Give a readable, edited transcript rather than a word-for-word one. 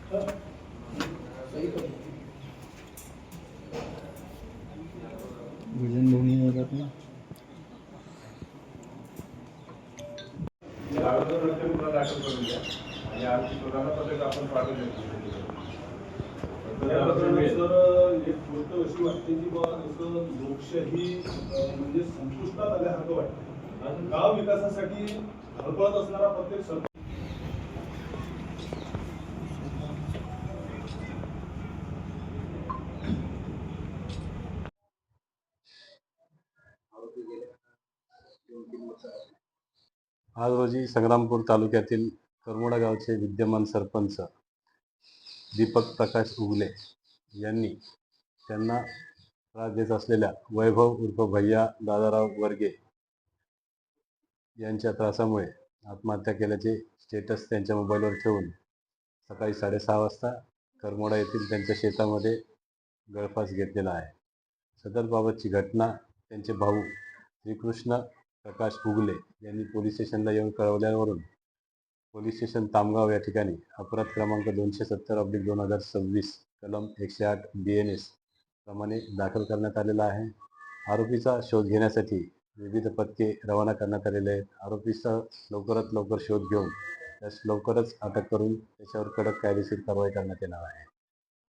भजन दोन्ही होतात ना. दाखल करून द्या आणि आमची प्रधानपत्रक आपण पाठवून देतो. या प्रकरणात सर एक गोष्ट अशी वाटते की बाबा जसं लोकशाही म्हणजे संपुष्टात आल्यासारखं वाटतं. गाव विकासासाठी धडपडत असणारा प्रत्येक सरकार आज रोजी संग्रामपूर तालुक्यातील करमोडा गावचे विद्यमान सरपंच दीपक प्रकाश उगले यांनी त्यांना त्रास देत असलेल्या वैभव उर्फ भैया दादाराव वर्गे यांच्या त्रासामुळे आत्महत्या केल्याचे स्टेटस त्यांच्या मोबाईलवर ठेवून सकाळी 6:30 वाजता करमोडा येथील त्यांच्या शेतामध्ये गळफास घेतलेला आहे. सदरबाबतची घटना त्यांचे भाऊ श्रीकृष्ण प्रकाश उगले यांनी पोलीस स्टेशनला येऊन कळवल्यावरून पोलीस स्टेशन तामगाव या ठिकाणी अपराध क्रमांक 270/2026 कलम 108 BNS प्रमाणे दाखल करण्यात आलेला आहे. आरोपीचा शोध घेण्यासाठी विविध पथके रवाना करण्यात आलेले आहेत. आरोपीचा लवकरात लवकर शोध घेऊन त्यास लवकरच अटक करून त्याच्यावर कडक कायदेशीर कारवाई करण्यात येणार आहे.